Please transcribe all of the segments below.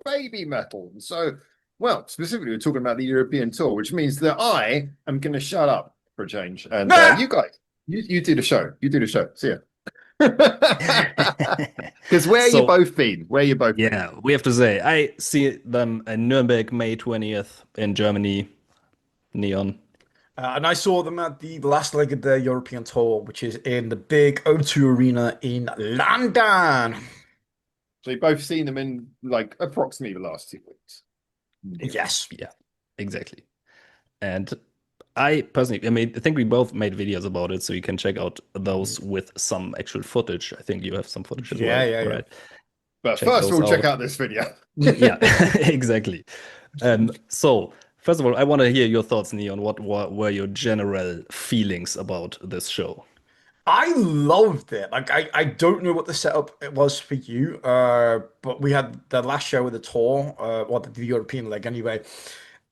baby metal. So, well, specifically, we're talking about the European tour, which means that I am going to shut up for a change. And you guys, you do the show. You do the show. See ya. Because where you So both been? Where you both been? yeah, we have to say I see them in Nuremberg May 20th in Germany, Neon. And I saw them at the last leg of the European tour, which is in the big O2 Arena in London. So you both seen them in like approximately the last 2 weeks. Yes. Yeah, exactly. And I personally, I mean, I think we both made videos about it, so you can check out those with some actual footage. I think you have some footage as Yeah, well, yeah, yeah. right? But Check first of those all, check out. out this video. Yeah, exactly. So first of all, I want to hear your thoughts, Neon. What were your general feelings about this show? I loved it. Like I don't know what the setup it was for you, but we had the last show of the tour, or the European leg anyway.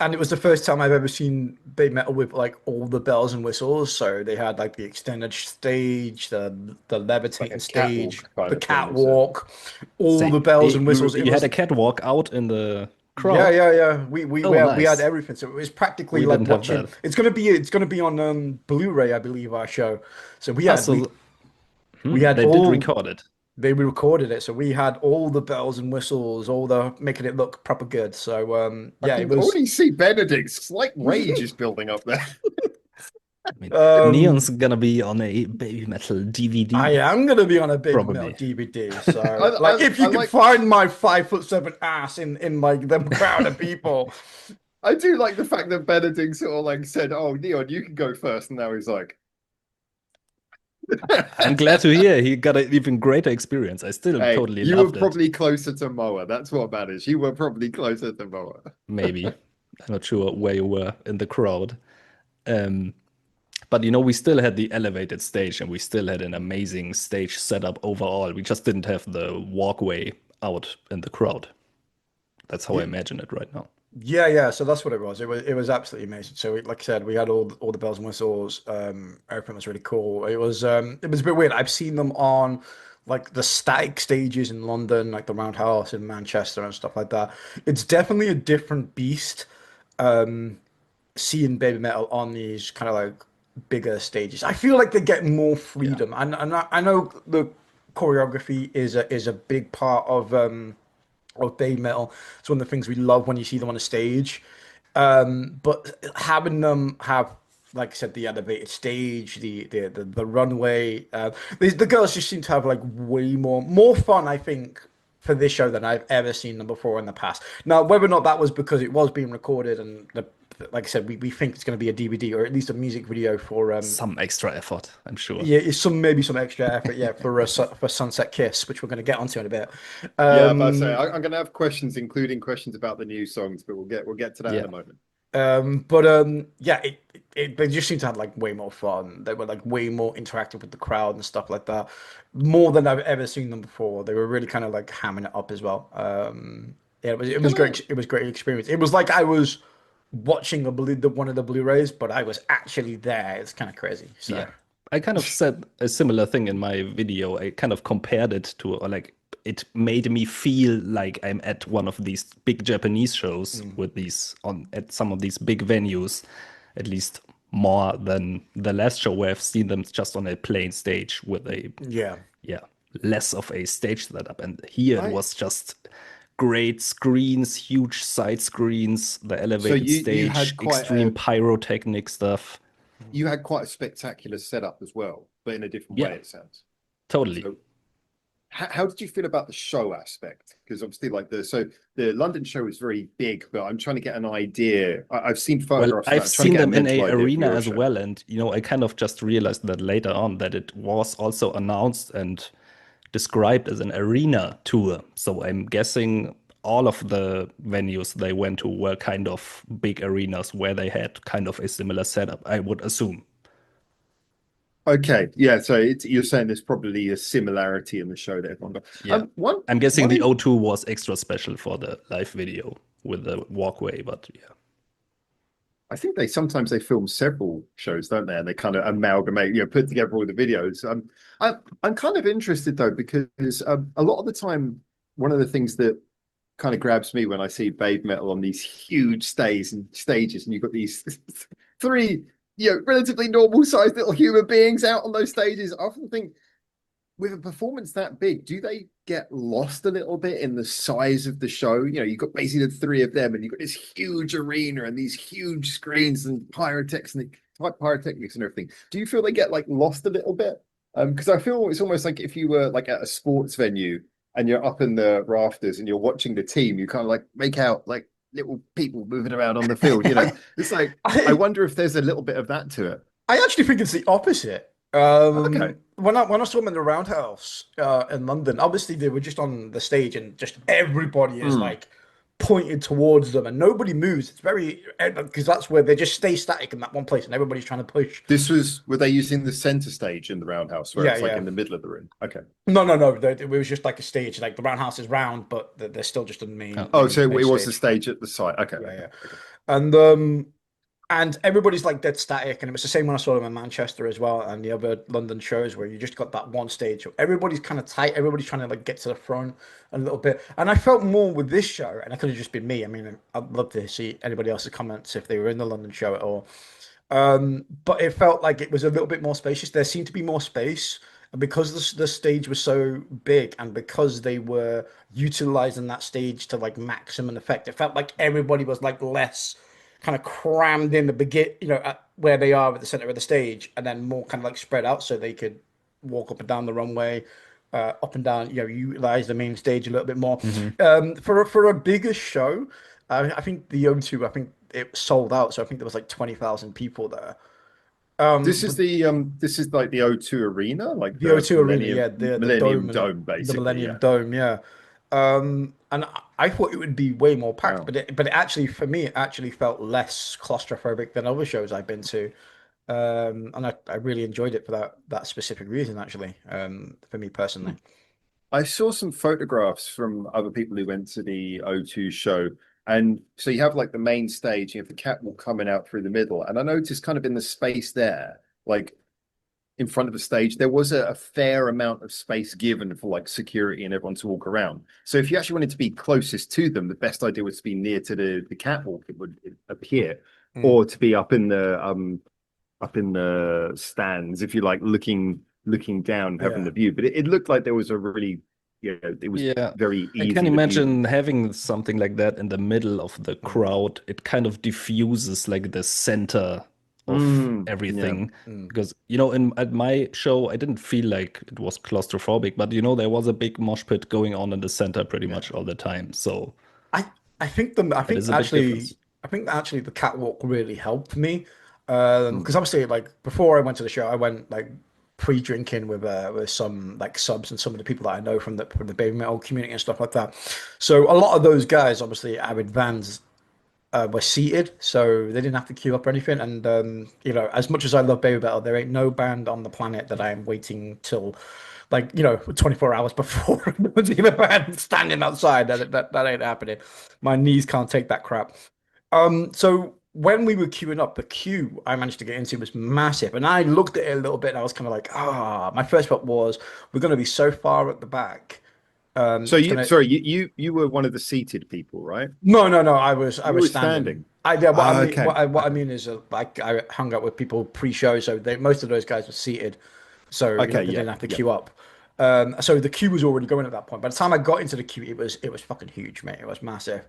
And it was the first time I've ever seen Big Metal with like all the bells and whistles. So they had like the extended stage, the Like levitating a stage, catwalk kind the of thing, was it? catwalk, all Say, the bells and whistles. It you had was a catwalk out in the yeah, crowd. yeah, yeah. Oh, We had nice. everything. So it was practically We like didn't have watching. that. It's gonna be on Blu-ray, I believe, our show. So Ah, so we had they did all record it. they recorded it, so we had all the bells and whistles, all the making it look proper good. So I yeah, it can was already see Benedikt's slight rage is building up there. I mean, Neon's um gonna be on a baby metal I DVD, am gonna be on a Baby Metal probably. DVD. I, So like I, if I you can like find my 5'7" ass in like the crowd of people. I do like the fact that Benedikt sort of like said, "Oh, Neon, you can go first," and now he's like, I'm glad to hear he got an even greater experience. I still "Hey, totally you were loved it. probably closer to Moa. That's what matters. You were probably closer to Moa." Maybe. I'm not sure where you were in the crowd. Um, but we still had the elevated stage and we still had an amazing stage setup overall. We just didn't have the walkway out in the crowd. That's how I Yeah, imagine it right now. yeah, yeah. So that's what it was. It was absolutely amazing. So like I said, we had all the bells and whistles. Everything was really cool. It was a bit weird. I've seen them on like the static stages in London, like the Roundhouse in Manchester and stuff like that. It's definitely a different beast. Seeing baby metal on these kind of like bigger stages. I feel like they get more Yeah. freedom. And I know the choreography is a big part of baby metal. It's one of the things we love when you see them on a stage. But having them have, like I said, the elevated stage, the runway, the girls just seem to have like way more fun, I think, for this show than I've ever seen them before in the past. Now, whether or not that was because it was being recorded and like I said, we think it's going to be a DVD or at least a music video for Some extra effort, I'm sure. yeah, it's maybe some extra effort, yeah, for Sunset Kiss, which we're going to get onto in a bit. Yeah, but I say Um, I'm going to have questions, including questions about the new songs, but we'll get to that in Yeah. a moment. yeah, they just seem to have like way more fun. They were like way more interactive with the crowd and stuff like that, more than I've ever seen them before. They were really kind of like hamming it up as well. Yeah, it was Can I? great. It was great experience. It was like I was watching one of the Blu-rays, but I was actually there. It's kind of crazy. So Yeah. I kind of said a similar thing in my video. I kind of compared it to, or like, it made me feel like I'm at one of these big Japanese shows mm, with these on at some of these big venues, at least more than the last show where I've seen them just on a plain stage with a, yeah. yeah, less of a stage setup. And here it I was just great screens, huge side screens, the so elevated you stage, had quite extreme a pyrotechnic stuff. you had quite a spectacular setup as well, but in a different way, Yeah, it sounds. totally. So how did you feel about the show aspect? Because obviously, like the London show is very big, but I'm trying to get an idea. I've seen Well, photographs of that. I've I'm trying to seen get a them in mental a idea for arena your as show. well, and I kind of just realized that later on that it was also announced and described as an arena tour. So I'm guessing all of the venues they went to were kind of big arenas where they had kind of a similar setup, I would assume. Okay, yeah. So you're saying there's probably a similarity in the show that everyone got. Yeah. One I'm guessing one the in, O2 was extra special for the live video with the walkway, but yeah. I think they film several shows, don't they? And they kind of amalgamate, put together all the videos. I'm kind of interested though because a lot of the time, one of the things that kind of grabs me when I see Babe Metal on these huge stages, and you've got these three, relatively normal sized little human beings out on those stages. I often think, with a performance that big, do they get lost a little bit in the size of the show? You've got basically the three of them, and you've got this huge arena and these huge screens and pyrotechnics and everything. Do you feel they get like lost a little bit? Because I feel it's almost like if you were like at a sports venue and you're up in the rafters and you're watching the team, you kind of like make out like little people moving around on the field. It's like I wonder if there's a little bit of that to it. I actually think it's the opposite. Okay. When I saw them in the Roundhouse in London, obviously they were just on the stage and just everybody is like pointed towards them and nobody moves. It's very, because that's where they just stay static in that one place and everybody's trying to push. Were they using the center stage in the Roundhouse where it's like in the middle of the room? Okay. No. It was just like a stage. Like the Roundhouse is round, but they're still just in the main. So main it was stage. the stage at the side. Okay. Yeah. And everybody's like dead static, and it was the same when I saw them in Manchester as well, and the other London shows where you just got that one stage. So everybody's kind of tight. Everybody's trying to like get to the front a little bit. And I felt more with this show, and it could have just been me. I mean, I'd love to see anybody else's comments if they were in the London show at all. But it felt like it was a little bit more spacious. There seemed to be more space. And because the stage was so big and because they were utilizing that stage to like maximum effect, it felt like everybody was like less kind of crammed in the at where they are at the center of the stage, and then more kind of like spread out so they could walk up and down the runway, up and down, utilize the main stage a little bit more. For a bigger show, I think the O2, I think it sold out, so I think there was like 20,000 people there. This is like the O2 Arena, like the O2 Arena, the Millennium Dome, basically. The Millennium Dome, yeah. And I thought it would be way more packed, Wow. but it actually, for me, it actually felt less claustrophobic than other shows I've been to. And I really enjoyed it for that specific reason, actually, for me personally. I saw some photographs from other people who went to the O2 show. And so you have like the main stage, you have the catwalk coming out through the middle. And I noticed kind of in the space there, like in front of the stage, there was a fair amount of space given for like security and everyone to walk around. So if you actually wanted to be closest to them, the best idea was to be near to the catwalk, it would appear, or to be up in the stands, if you like, looking down, having the view. But it looked like there was a really it was very easy. I can imagine having something like that in the middle of the crowd. It kind of diffuses like the center of everything, because at my show I didn't feel like it was claustrophobic, but there was a big mosh pit going on in the center pretty much all the time. So I think actually the catwalk really helped me, because obviously like before I went to the show I went like pre-drinking with some like subs and some of the people that I know from the baby metal community and stuff like that. So a lot of those guys, obviously avid fans, were seated, so they didn't have to queue up or anything. And as much as I love baby metal, there ain't no band on the planet that I am waiting till 24 hours before to see the band standing outside. That ain't happening. My knees can't take that crap. So when we were queuing up, the queue I managed to get into was massive, and I looked at it a little bit and I was kind of like, my first thought was, we're going to be so far at the back. So you were one of the seated people, right? No, I was standing. What I mean is, like, I hung out with people pre-show, so most of those guys were seated, so they didn't have to queue up. So the queue was already going at that point. By the time I got into the queue, it was fucking huge, mate. It was massive.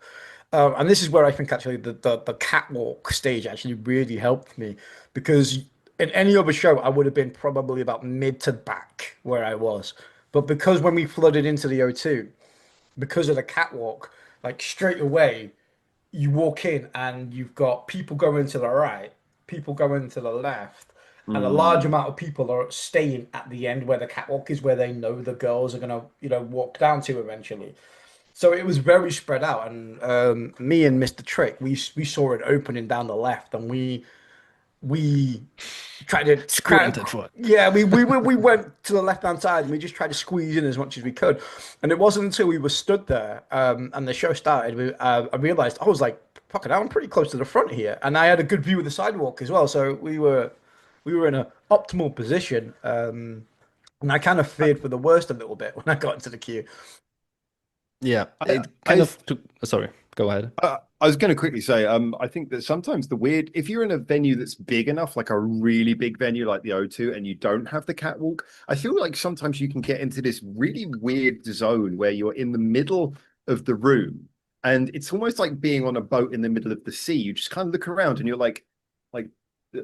And this is where I think actually the catwalk stage actually really helped me, because in any other show I would have been probably about mid to back where I was. But because when we flooded into the O2, because of the catwalk, like straight away, you walk in and you've got people going to the right, people going to the left, and a large amount of people are staying at the end where the catwalk is, where they know the girls are gonna, walk down to eventually. So it was very spread out, and me and Mr. Trick, we saw it opening down the left, and we tried to Sprinted for it. Yeah, we went to the left hand side and we just tried to squeeze in as much as we could. And it wasn't until we were stood there and the show started, I realized I was like, fucking hell, I'm pretty close to the front here, and I had a good view of the sidewalk as well. So we were in an optimal position, and I kind of feared for the worst a little bit when I got into the queue. Yeah, I, it kind of took. Sorry, go ahead. I was going to quickly say, I think that sometimes if you're in a venue that's big enough, like a really big venue like the O2, and you don't have the catwalk, I feel like sometimes you can get into this really weird zone where you're in the middle of the room, and it's almost like being on a boat in the middle of the sea. You just kind of look around, and you're like,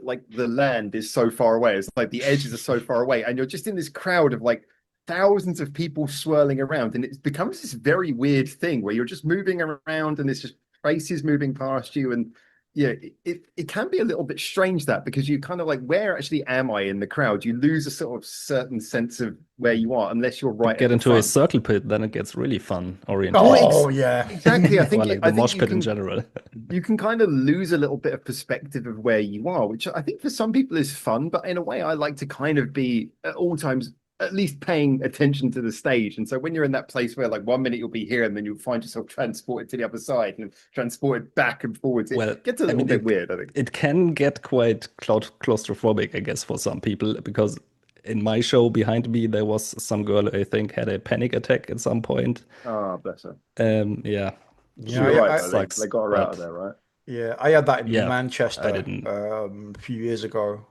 like the land is so far away. It's like the edges are so far away, and you're just in this crowd of like thousands of people swirling around, and it becomes this very weird thing where you're just moving around, and there's just faces moving past you, and yeah, it can be a little bit strange, that, because you kind of like, where actually am I in the crowd? You lose a sort of certain sense of where you are unless you're right Get at the into a front. circle pit, then it gets really fun orientation. Oh yeah, Exactly. I think Or like I the think mosh pit in general. you can kind of lose a little bit of perspective of where you are, which I think for some people is fun, but in a way I like to kind of be at all times at least paying attention to the stage. And so when you're in that place where like 1 minute you'll be here and then you'll find yourself transported to the other side and transported back and forwards, Well, it gets a little bit weird, I think. It can get quite claustrophobic, I guess, for some people, because in my show behind me, there was some girl I think had a panic attack at some point. Oh, bless her. Yeah. yeah, You're right, I, though. Sucks, They got her out of but there, right? yeah. I had that in yeah, I Manchester didn't. a few years ago,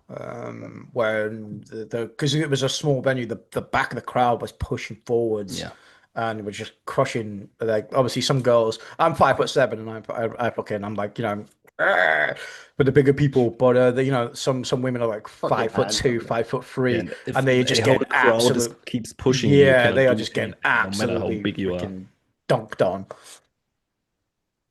when because it was a small venue, the back of the crowd was pushing forwards. Yeah. And we're just crushing, like, obviously some girls. I'm 5'7", and I'm like, "Argh," for the bigger people, but some women are like Fucking 5'2", handheld. 5'3", And if and they a just whole get crowd keeps pushing you, you yeah, cannot they are do just getting anything, no matter how absolutely big you are. freaking dunked on.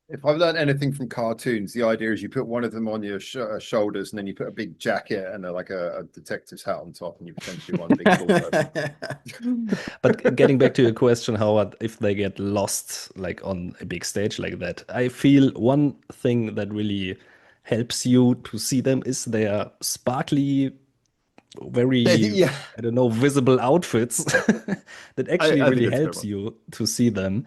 If I've learned anything from cartoons, the idea is you put one of them on your shoulders, and then you put a big jacket and like a detective's hat on top, and you potentially one big torso. But getting back to your question, Howard, if they get lost like on a big stage like that, I feel one thing that really helps you to see them is their sparkly, very, Yeah, I don't know, visible outfits that actually I think really that's a good helps one. you to see them.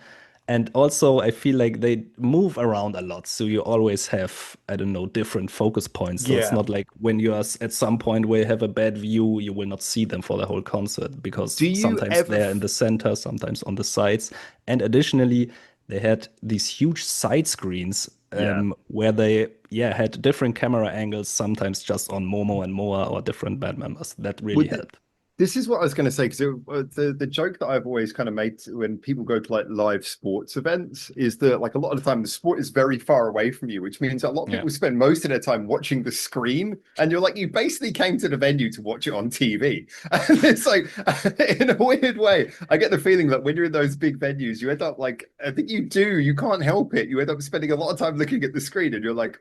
And also, I feel like they move around a lot. So you always have, I don't know, different focus points. So it's Yeah, not like when you are at some point where you have a bad view, you will not see them for the whole concert, because Do you sometimes ever? they're in the center, sometimes on the sides. And additionally, they had these huge side screens, Yeah. where they, yeah, had different camera angles, sometimes just on Momo and Moa or different band members. That really Would helped. This is what I was going to say, because the joke that I've always kind of made when people go to like live sports events is that like a lot of the time the sport is very far away from you, which means a lot of Yeah. people spend most of their time watching the screen, and you're like, you basically came to the venue to watch it on TV. And it's like, in a weird way, I get the feeling that when you're in those big venues, you end up like, I think you can't help it. You end up spending a lot of time looking at the screen, and you're like,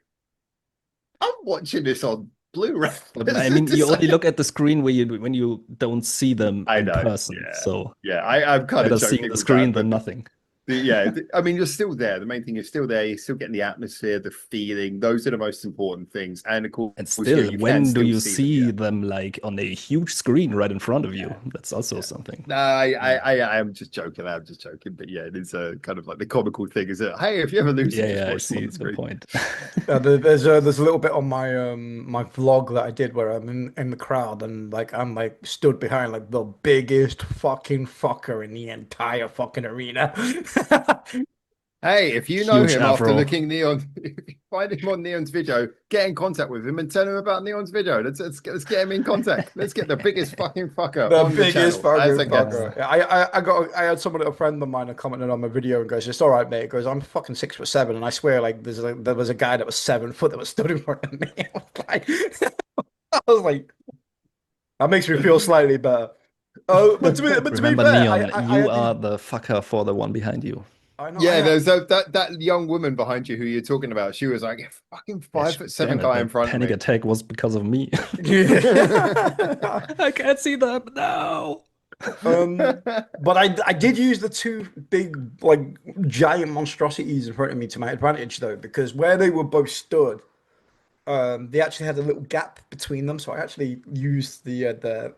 I'm watching this on Blu-ray. But I mean, you only look at the screen when you don't see them I in know, person. yeah. So Yeah, I'm kind better of seeing joking the with screen that, than but nothing. I mean, you're still there. The main thing is still there. You're still getting the atmosphere, the feeling. Those are the most important things. And of course, And yeah, still, you can when do still you see them. see Yeah. them like on a huge screen right in front of you? That's also something. No, I am just joking. I'm just joking. But yeah, it is a kind of like the comical thing. Is that, hey, if you ever lose Yeah, it, just yeah, I watch them on see the the screen. point. there's a little bit on my vlog that I did where I'm in the crowd, and like I'm like stood behind like the biggest fucking fucker in the entire fucking arena. Hey, if you know Huge him after afro. looking Neon, if you find him on Neon's video, get in contact with him and tell him about Neon's video. Let's get him in contact. Let's get the biggest fucking fucker The on the biggest channel as a fucking guest. fucker. I had someone, a friend of mine, that commented on my video and goes, "It's all right, mate." It goes, "I'm fucking 6'7", and I swear, like, there was a guy that was 7 foot that was stood in front of me. I was like, that makes me feel slightly better. Oh, but to be Remember, fair, Neon, I you had are these. the fucker for the one behind you. I know. Yeah, there's that young woman behind you who you're talking about. She was like, fucking Yes, 5'7" damn it, guy in that front of panic me. attack was because of me. Yeah. I can't see them now. But I did use the two big, like, giant monstrosities in front of me to my advantage, though, because where they were both stood, they actually had a little gap between them, so I actually used the I gap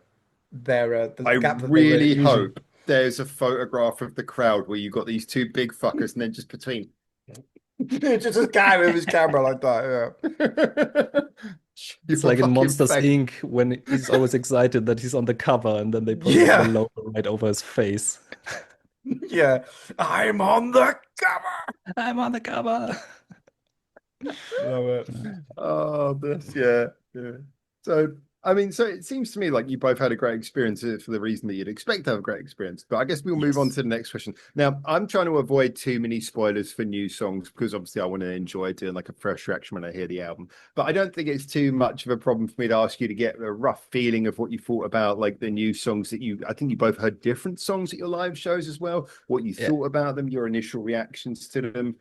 that they were really using. hope there's a photograph of the crowd where you got these two big fuckers and then just between. Just this guy with his camera like that. It's Your like in fucking Monsters face. Inc. when he's always excited that he's on the cover and then they put like the Yeah. logo right over his face. Yeah, I'm on the cover. I'm on the cover. Love it. Oh, this, yeah, yeah. So, I mean, so it seems to me like you both had a great experience for the reason that you'd expect to have a great experience. But I guess we'll move on Yes. to the next question. Now, I'm trying to avoid too many spoilers for new songs because obviously I want to enjoy doing like a fresh reaction when I hear the album. But I don't think it's too much of a problem for me to ask you to get a rough feeling of what you thought about like the new songs that I think you both heard different songs at your live shows as well, what you Yeah. thought about them, your initial reactions to them.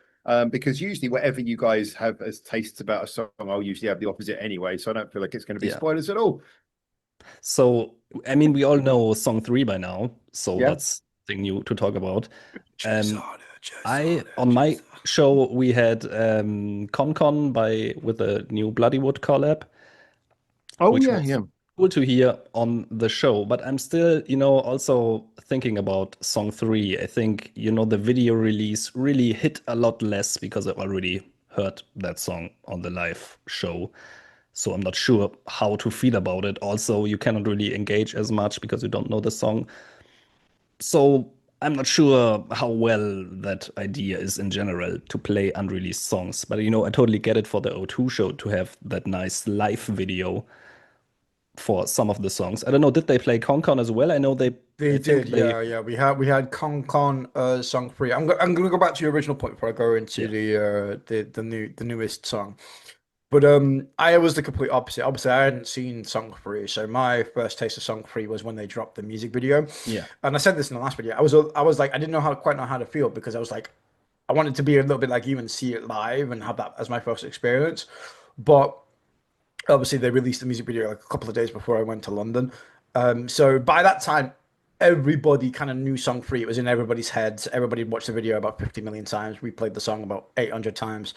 Because usually whatever you guys have as tastes about a song, I'll usually have the opposite anyway. So I don't feel like it's going to be Yeah. spoilers at all. So, I mean, we all know song 3 by now, so Yeah. that's thing new to talk about. Chase Um, harder, chase I harder, on my chase harder. show we had Kon Kon with a new Bloodywood collab, Oh which yeah, was yeah. cool to hear on the show. But I'm still, also thinking about song 3. I think, the video release really hit a lot less because I already heard that song on the live show. So I'm not sure how to feel about it. Also, you cannot really engage as much because you don't know the song. So I'm not sure how well that idea is in general to play unreleased songs. But I totally get it for the O2 show to have that nice live video for some of the songs. I don't know, did they play Con as well? They I think did, they, yeah, yeah. We had Kon Kon song 3. I'm gonna go back to your original point before I go into yeah, the newest song. But I was the complete opposite. Obviously, I hadn't seen song 3, so my first taste of song 3 was when they dropped the music video. yeah, And I said this in the last video. I was like, I didn't quite know how to feel because I was like, I wanted to be a little bit like you and see it live and have that as my first experience. But obviously they released the music video like a couple of days before I went to London. So by that time, everybody kind of knew song 3. It was in everybody's heads. Everybody had watched the video about 50 million times. We played the song about 800 times.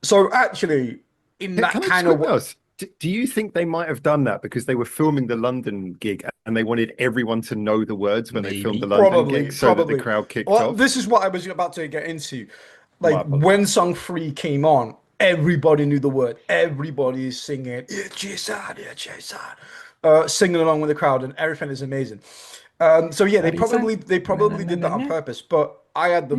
So actually, in that Can I just kind of quickly ask? Do you think they might have done that because they were filming the London gig and they wanted everyone to know the words when they filmed the maybe. London probably, gig so that the probably. crowd kicked Well, off? this is what I was about to get into. My Like apologies. when song 3 came on, everybody knew the word. Everybody is singing, yeah, Jason, singing along with the crowd, and everything is amazing. So yeah, they Bloody probably song. they Na, na, probably na, did na, that on na. purpose, but I had the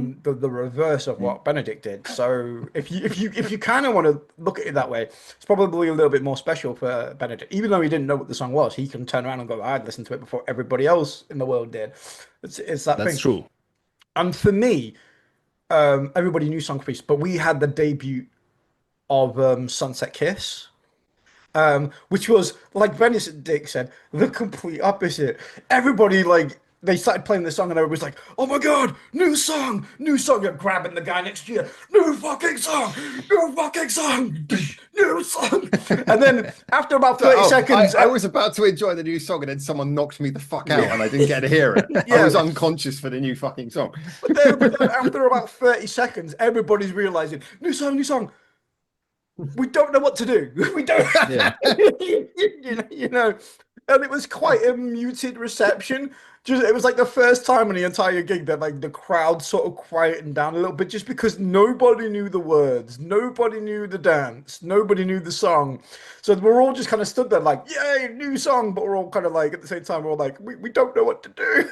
reverse of what Benedikt did. So if you kind of want to look at it that way, it's probably a little bit more special for Benedikt. Even though he didn't know what the song was, he can turn around and go, "I'd listened to it before everybody else in the world did." It's that That's thing. true. And for me, everybody knew Song Priest, but we had the debut of Sunset Kiss, which was like Benedikt said, the complete opposite. Everybody like they started playing the song and everybody was like, "Oh my god, new song, new song!" You're grabbing the guy next to you, new fucking song, new song. And then after about So, 30 seconds, I was about to enjoy the new song and then someone knocked me the fuck out yeah, and I didn't get to hear it. I yeah. was unconscious for the new fucking song. But then after about 30 seconds, everybody's realizing, new song, new song. We don't know what to do. We don't, Yeah. you know, and it was quite a muted reception. Just it was like the first time in the entire gig that like the crowd sort of quietened down a little bit, just because nobody knew the words, nobody knew the dance, nobody knew the song. So we're all just kind of stood there like, yay, new song, but we're all kind of like at the same time we're all like, we don't know what to do.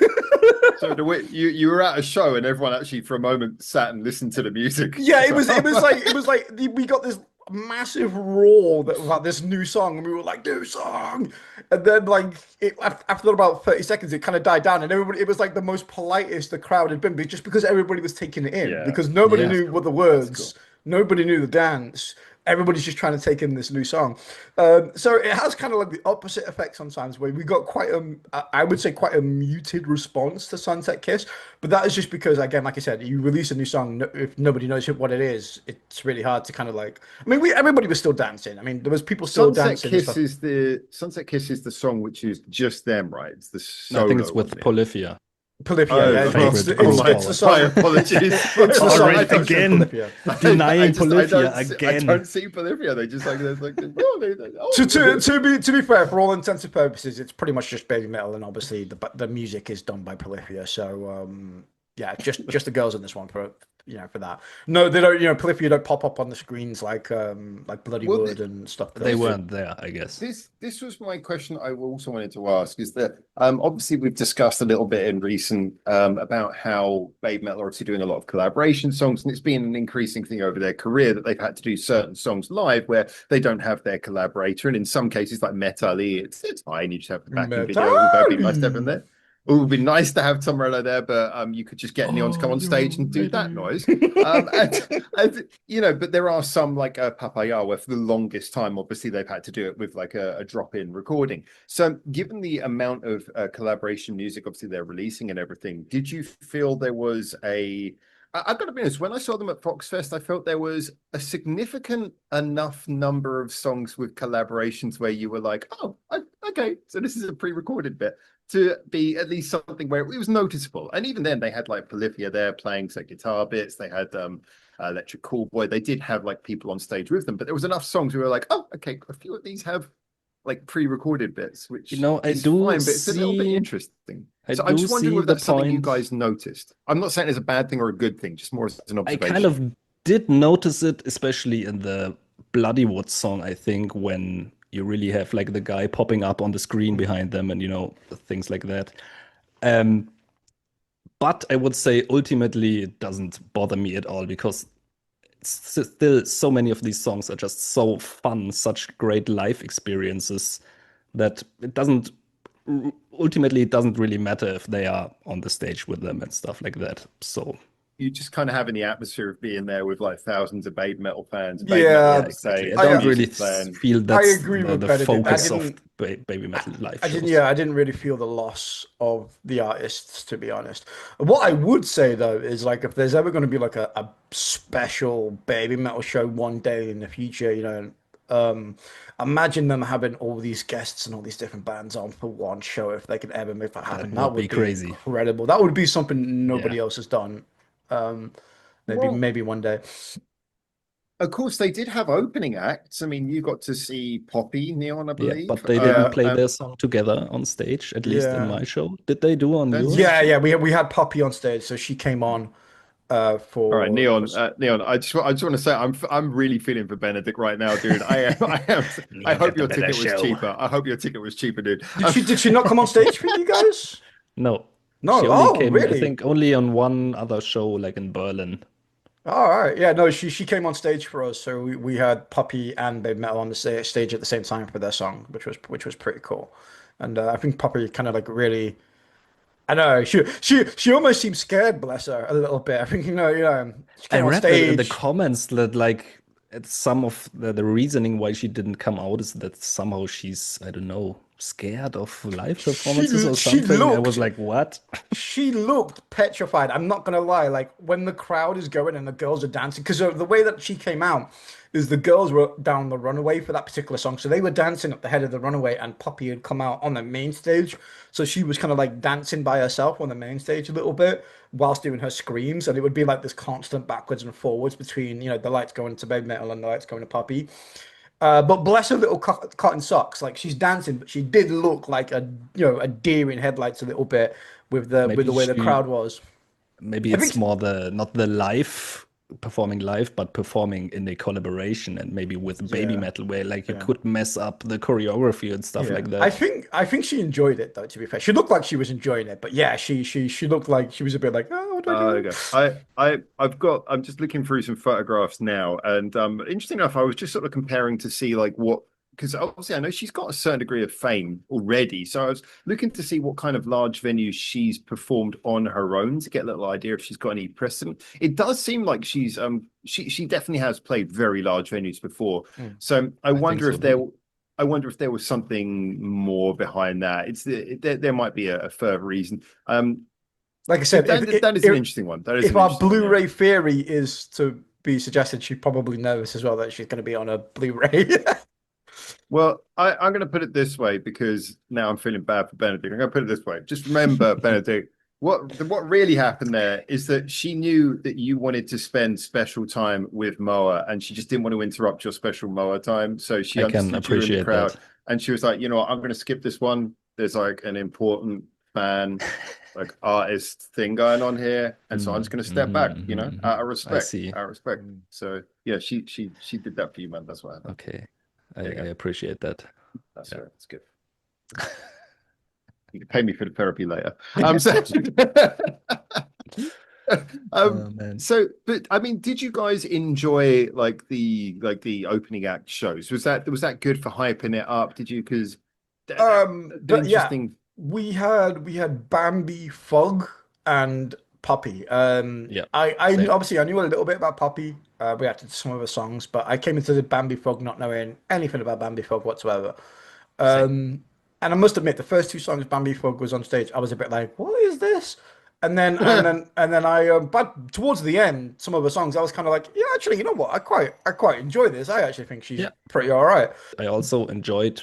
So the way you were at a show and everyone actually for a moment sat and listened to the music. Yeah, it was like we got this massive roar that about this new song, and we were like, new song, and then like after about 30 seconds, it kind of died down, and everybody, it was like the most politest the crowd had been, just because everybody was taking it in, Yeah, because nobody Yeah. knew what the that's words, cool. nobody knew the dance. Everybody's just trying to take in this new song. So it has kind of like the opposite effect sometimes, where we got quite I would say quite a muted response to Sunset Kiss, but that is just because, again, like I said, you release a new song, if nobody knows what it is, it's really hard to kind of like. I mean, everybody was still dancing. I mean, there was people still dancing and stuff. Sunset Kiss is the song which is just them, right? It's the I think it's solo with one, yeah. Polyphia. Polyphia, Oh, yeah, favorite it's the poet. song. my apologies. It's the song. Already It's featuring again. Polyphia. Denying Polyphia I again. don't see Polyphia. They just like there's like To be fair, for all intents and purposes, it's pretty much just baby metal, and obviously the music is done by Polyphia. So Yeah, just the girls in this one for for that. No, they don't. Polyphia don't pop up on the screens like Bloody Well, Wood and stuff They does. weren't there, I guess. this was my question I also wanted to ask is that obviously we've discussed a little bit in recent about how Babe Metal are obviously doing a lot of collaboration songs, and it's been an increasing thing over their career that they've had to do certain songs live where they don't have their collaborator, and in some cases like Metal it's fine, you just have the backing video, although it'd be nice to have them there. It would be nice to have Tom Morello there, but you could just get Neon to come on stage and do that noise. But there are some like Papaya where for the longest time, obviously they've had to do it with like a drop-in recording. So given the amount of collaboration music, obviously they're releasing and everything, did you feel there was I've got to be honest, when I saw them at Foxfest, I felt there was a significant enough number of songs with collaborations where you were like, oh, okay, so this is a pre-recorded bit, to be at least something where it was noticeable. And even then, they had like Polyphia there playing some guitar bits. They had Electric Callboy. They did have like people on stage with them, but there was enough songs we were like, oh, okay, a few of these have like pre-recorded bits, which I is do fine, but it's a little bit interesting. So I'm do just wondering see whether the that's something you point. guys noticed. I'm not saying it's a bad thing or a good thing, just more as an I observation. kind of did notice it, especially in the Bloody Wood song, I think, when you really have like the guy popping up on the screen behind them and things like that. But I would say ultimately it doesn't bother me at all because still so many of these songs are just so fun, such great live experiences that it doesn't ultimately it doesn't really matter if they are on the stage with them and stuff like that. So You just kind of having the atmosphere of being there with like thousands of Babe Metal fans. Yeah, yeah, exactly. I I- don't I- really playing. feel I that's agree with the Benedikt. focus of Baby Metal live I shows. didn't. Yeah, I didn't really feel the loss of the artists, to be honest. What I would say though is like if there's ever going to be like a special Baby Metal show one day in the future, imagine them having all these guests and all these different bands on for one show. If they could ever make that happen, That would be crazy. incredible. That would be something nobody Yeah. else has done. Well, Maybe one day. of course, they did have opening acts. I mean, you got to see Poppy, Neon, I Yeah, believe. but they didn't Yeah. play their song together on stage, at least in Yeah. my show. Did they do on That's- yours? Yeah, we had Poppy on stage, so she came on All right, for Neon. I just want to say I'm really feeling for Benedikt right now, dude. I am. I Neon hope got your the better ticket was show. cheaper. I hope your ticket was cheaper, dude. Did she not come on stage for you guys? No. No. She only Oh, came, I really? think, only on one other show, like in Berlin. All right. Yeah, no, she came on stage for us, so we had Poppy and Babe Metal on the stage at the same time for their song, which was pretty cool. And I think Poppy kind of like really, I know she almost seemed scared, bless her, a little bit. I think she I came on read that in the stage. comments that like some of the reasoning why she didn't come out is that somehow she's, I don't know, scared of live performances or She something. I was looked like, what? She looked petrified. I'm not gonna lie. Like when the crowd is going and the girls are dancing, because the way that she came out is the girls were down the runaway for that particular song, so they were dancing at the head of the runaway, and Poppy had come out on the main stage, so she was kind of like dancing by herself on the main stage a little bit whilst doing her screams, and it would be like this constant backwards and forwards between the lights going to Baby Metal and the lights going to Poppy. But bless her little cotton socks. Like she's dancing, but she did look like a deer in headlights a little bit with the Maybe way the crowd was. maybe I it's think more the not the live performing live, but performing in a collaboration and maybe with Baby yeah, Metal, where like you yeah, could mess up the choreography and stuff yeah. like I that. think she enjoyed it though. To be fair, she looked like she was enjoying it. But yeah, she looked like she was a bit like, oh, what do I do? Okay. I'm just looking through some photographs now, and interesting enough, I was just sort of comparing to see like what, because obviously I know she's got a certain degree of fame already. So I was looking to see what kind of large venues she's performed on her own to get a little idea if she's got any precedent. It does seem like she definitely has played very large venues before. So I I think wonder so if there too. I wonder if there was something more behind that. There might be a further reason. Like I But said, that is an interesting one. That is if an our interesting one, yeah. Blu-ray theory is to be suggested, she probably knows as well that she's going to be on a Blu-ray. Well, I'm going to put it this way because now I'm feeling bad for Benedikt. I'm going to put it this way. Just remember, Benedikt, what really happened there is that she knew that you wanted to spend special time with Moa, and she just didn't want to interrupt your special Moa time. So she I can understood you were in the appreciate crowd, that. and she was like, you know what, I'm going to skip this one. There's like an important fan like artist thing going on here, and so I'm just going to step back, you know, out of I respect, see. out of respect. So yeah, she did that for you, man. That's why. Okay. I There you go. appreciate that. That's Yeah. right. That's good. You can pay me for the therapy later. Oh man. But I mean, did you guys enjoy like the opening act shows? Was that good for hyping it up? Did you? Because an But yeah, interesting. we had Bambi, Thug, and Puppy. Yeah. I Same. obviously I knew a little bit about Puppy. We had to some of the songs, but I came into the Bambi Thug not knowing anything about Bambi Thug whatsoever. Same. And I must admit, the first two songs Bambi Thug was on stage, I was a bit like, "What is this?" And then but towards the end, some of the songs I was kind of like, "Yeah, actually, you know what? I quite enjoy this. I actually think she's Yeah. pretty all right." I also enjoyed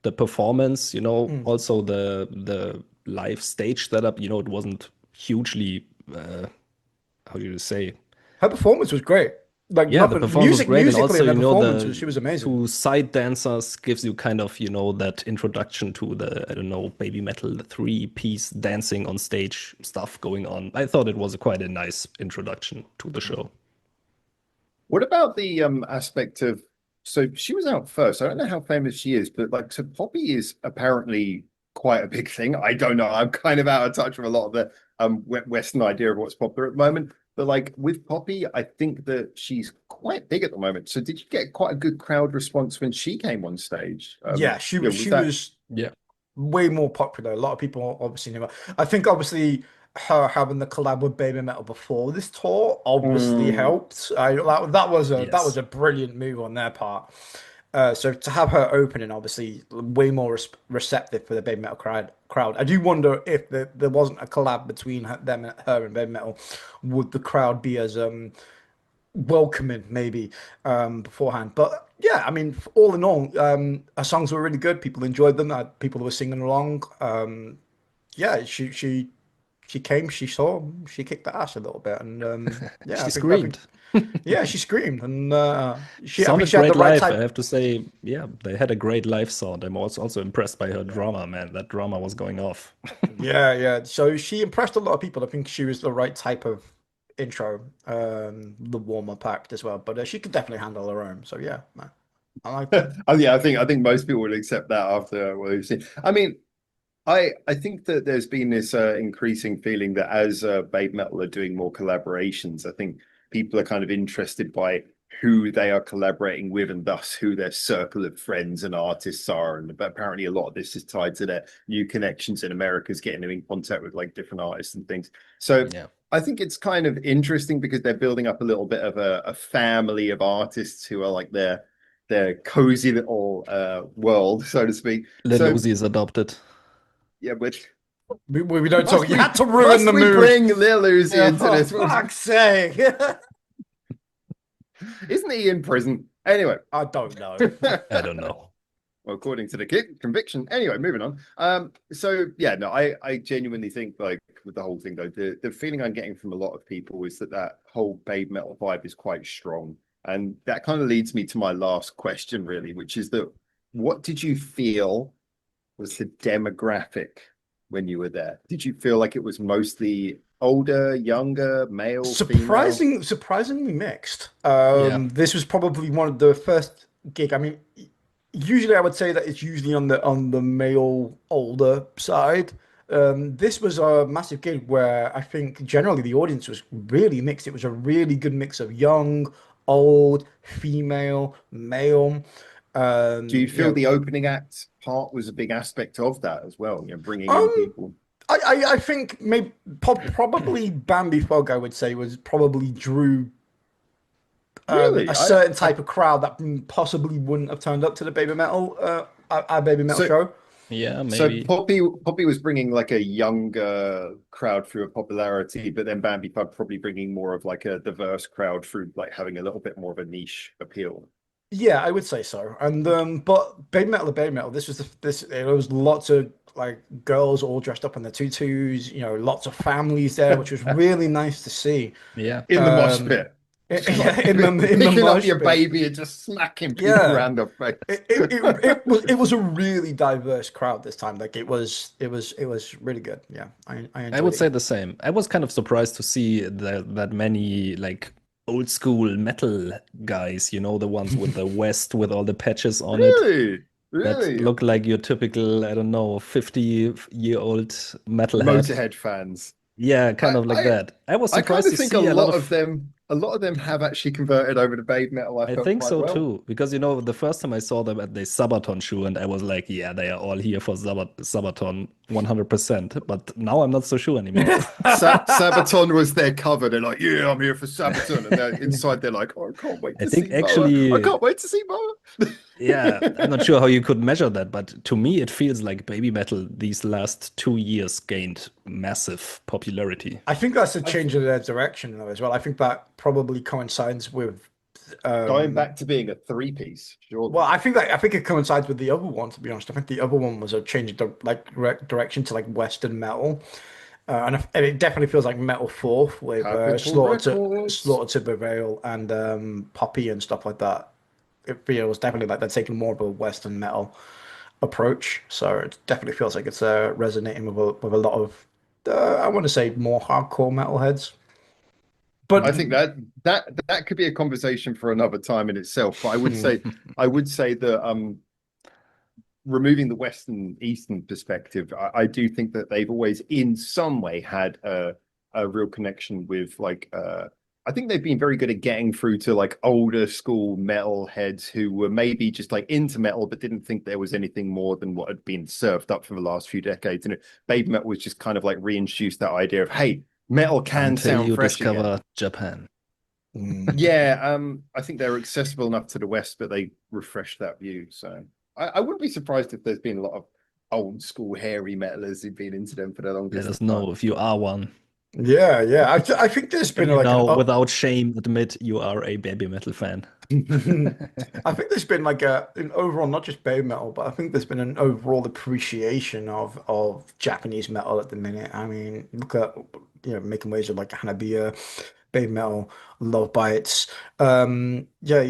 the performance, Mm. also the live stage setup, it wasn't hugely how do you say? Her performance was great. Like Yeah, the nothing performance was music great, and musically also and her performance was the she was amazing. two side dancers gives you kind of that introduction to the, I don't know, baby metal, the three-piece dancing on stage stuff going on. I thought it was quite a nice introduction to the show. What about the aspect of? So she was out first. I don't know how famous she is, but like, so Poppy is apparently quite a big thing. I don't know. I'm kind of out of touch with a lot of the Western idea of what's popular at the moment. But like with Poppy, I think that she's quite big at the moment. So did you get quite a good crowd response when she came on stage? Yeah, she Yeah, was was she that? was Yeah. way more popular. A lot of people obviously knew her. I think obviously her having the collab with Baby Metal before this tour obviously Mm, helped. That was Yes. a brilliant move on their part. So to have her opening, obviously, way more receptive for the Baby Metal crowd. I do wonder if there wasn't a collab between her and Baby Metal, would the crowd be as welcoming maybe beforehand? But yeah, I mean, all in all, her songs were really good. People enjoyed them. People were singing along. Yeah, she came, she saw, she kicked the ass a little bit, and yeah, She I think screamed. yeah, she screamed, and I think Sounded she had the great right live, I type. have to say. Yeah, they had a great live sound. I'm also impressed by her Yeah. drama, man. That drama was going off. Yeah, yeah. So she impressed a lot of people. I think she was the right type of intro, the warm-up act as well. But she could definitely handle her own. So yeah, man, I liked it. oh yeah, I think most people would accept that after what we've seen. I mean, I think that there's been this increasing feeling that as Babe Metal are doing more collaborations, I think people are kind of interested by who they are collaborating with and thus who their circle of friends and artists are. And but apparently a lot of this is tied to their new connections in America's getting them in contact with like different artists and things. So Yeah. I think it's kind of interesting because they're building up a little bit of a family of artists who are like their cozy little world, so to speak. Lil So Uzi is adopted. yeah, but We don't talk. must You we had to ruin must the we mood. bring Lil Uzi Yeah, into for this? fuck's sake. Isn't he in prison? Anyway, I don't know. I don't know. well, according to the conviction. Anyway, moving on. So yeah, no, I genuinely think like with the whole thing though, the feeling I'm getting from a lot of people is that that whole Babe Metal vibe is quite strong, and that kind of leads me to my last question, really, which is that what did you feel was the demographic when you were there? Did you feel like it was mostly older, younger, male, female? Surprisingly mixed. Yeah. This was probably one of the first gig. I mean, usually I would say that it's usually on the male older side. This was a massive gig where I think generally the audience was really mixed. It was a really good mix of young, old, female, male. Do you You feel know, the opening act part was a big aspect of that as well? Bringing in um, people. I think maybe probably Bambi Thug I would say was probably drew a Really, certain type of crowd that possibly wouldn't have turned up to the Baby Metal our Baby Metal so show. Yeah, so maybe. Poppy was bringing like a younger crowd through a popularity, but then Bambi Thug probably bringing more of like a diverse crowd through like having a little bit more of a niche appeal. Yeah, I would say so. And but Baby Metal to Baby Metal, this was there was lots of like girls all dressed up in the tutus, lots of families there, which was really nice to see. Yeah. In the mosh Um, pit. in the Picking up mosh your pit. baby and just smacking people Yeah. around the face. It was a really diverse crowd this time. Like it was really good. Yeah, I I enjoyed would say it. the same. I was kind of surprised to see that many like old school metal guys, you know, the ones with the vest with all the patches on it Really? that Really? look like your typical, I don't know, 50-year-old metalhead. Motorhead fans. Yeah, kind I, of like I that. I was I kind surprised of to think a see a lot lot of of. them have actually converted over to Babe Metal. I I felt think quite so well. too, because you know the first time I saw them at the Sabaton show, and I was like, yeah, they are all here for Sabaton 100%. But now I'm not so sure anymore. Sabaton was their cover. They're like, yeah, I'm here for Sabaton. And they're inside, they're like, oh, I can't wait I to think see Moa. I actually, can't wait to see Moa. yeah, I'm not sure how you could measure that, but to me, it feels like baby metal these last 2 years gained massive popularity. I think that's a I change in their direction though as well. I think that probably coincides with Going um back to being a three-piece, well, surely. I think it coincides with the other one, to be honest. I think the other one was a change of direction to like Western metal. And it definitely feels like Metal Fourth with Capital Records. Slaughter to Prevail and Poppy and stuff like that. It feels definitely like they're taking more of a Western metal approach. So it definitely feels like it's resonating with a lot of I want to say more hardcore metalheads. I But think that could be a conversation for another time in itself. But I would say that removing the Western Eastern perspective, I do think that they've always, in some way, had a real connection with like. I think they've been very good at getting through to like older school metal heads who were maybe just like into metal but didn't think there was anything more than what had been served up for the last few decades. And Baby Metal was just kind of like reintroduced that idea of, hey, metal can Until sound you fresh again. discover Japan. Yeah, I think they're accessible enough to the West, but they refreshed that view. So I wouldn't be surprised if there's been a lot of old school hairy metalers who've been into them for the Let longest us of time. know if you are one. yeah. I think there's Can been you like an now, up. without shame, admit you are a baby metal fan? I think there's been like an overall, not just Bay metal, but I think there's been an overall appreciation of Japanese metal at the minute. I mean, look at making waves of like Hanabiya, Bay metal, Love Bites. Yeah,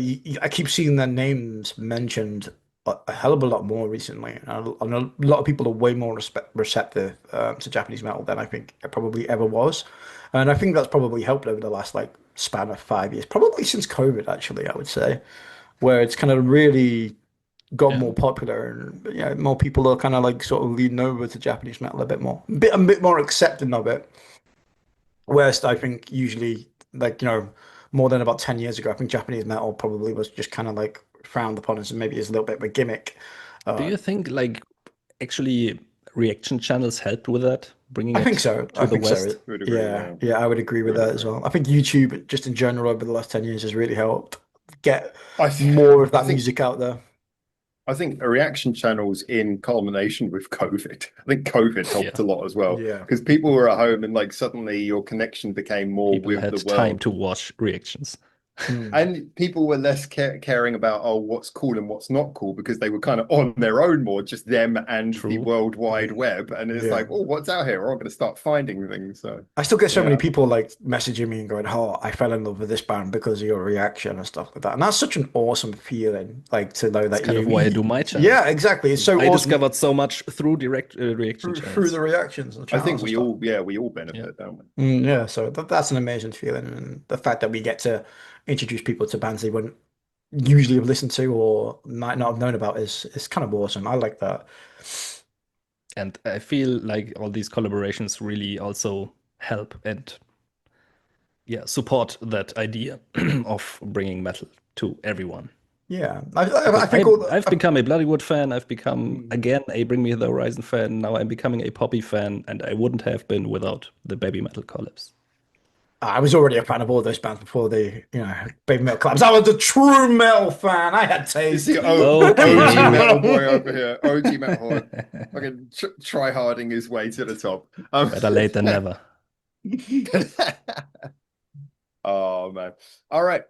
I keep seeing their names mentioned a hell of a lot more recently. And a lot of people are way more receptive to Japanese metal than I think it probably ever was. And I think that's probably helped over the last like span of 5 years, probably since COVID, actually, I would say, where it's kind of really got Yeah. more popular and yeah, more people are kind of like sort of leaning over to Japanese metal a bit more, a bit more accepting of it. Whereas I think usually, like, more than about 10 years ago, I think Japanese metal probably was just kind of like frowned upon as maybe as a little bit of a gimmick. Do Uh, you think like actually reaction channels helped with that, bringing I think it so. to I the think so. West? To a degree, Yeah, yeah. yeah, I would agree with To a that as degree. well. I think YouTube, just in general, over the last 10 years, has really helped get I th more of I that think music out there. I think a reaction channels in culmination with COVID. I think COVID helped Yeah. a lot as well Yeah. because people were at home and like suddenly your connection became more People with had the time world. to watch reactions. Mm. And people were less caring about, oh, what's cool and what's not cool because they were kind of on their own more, just them and the True. World Wide Mm. Web. And it's Yeah. like, oh, what's out here? Oh, I'm going to start finding things. So, I still get so many yeah, people like messaging me and going, "Oh, I fell in love with this band because of your reaction and stuff like that." And that's such an awesome feeling, like to know That's that kind of why I do my channel. yeah, exactly. It's so I awesome discovered so much through direct reaction through channels. the reactions and the I think channels and stuff. we all Yeah. benefit, don't we? Yeah, so that's an amazing feeling, and the fact that we get to introduce people to bands they wouldn't usually have listened to or might not have known about is kind of awesome. I like that. And I feel like all these collaborations really also help and yeah, support that idea of bringing metal to everyone. Yeah, Because I think all I've the. become a Bloodywood fan. I've become Hmm. again a Bring Me the Horizon fan. Now I'm becoming a Poppy fan, and I wouldn't have been without the Baby Metal collabs. I was already a fan of all those bands before the, Baby Metal collabs. I was a true metal fan. I had It's taste. the OG Okay. metal boy over here. OG metal boy. Fucking try harding his way to the top. Better late than never. Oh man. All right.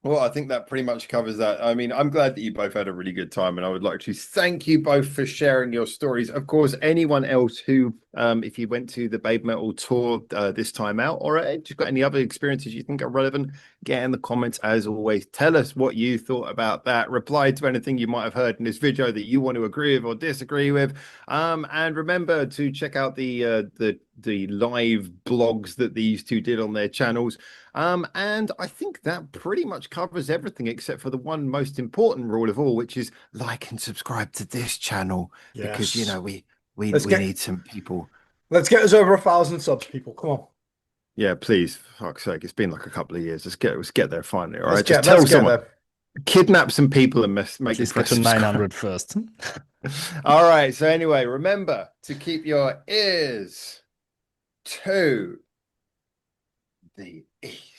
Well, I think that pretty much covers that. I mean, I'm glad that you both had a really good time, and I would like to thank you both for sharing your stories. Of course, anyone else who if you went to the BABYMETAL tour this time out, or just got any other experiences you think are relevant, get in the comments. As always, tell us what you thought about that. Reply to anything you might have heard in this video that you want to agree with or disagree with. And remember to check out the live blogs that these two did on their channels. And I think that pretty much covers everything except for the one most important rule of all, which is like and subscribe to this channel, because you know we need some people. Let's get us over 1,000 subs, people. Come on. Yeah, please. For fuck's sake, it's been like a couple of years. Let's get there finally. All right, Let's just get tell someone, there. kidnap some people and make them Let's get press to subscribe. 900 first. All right. So anyway, remember to keep your ears to the east.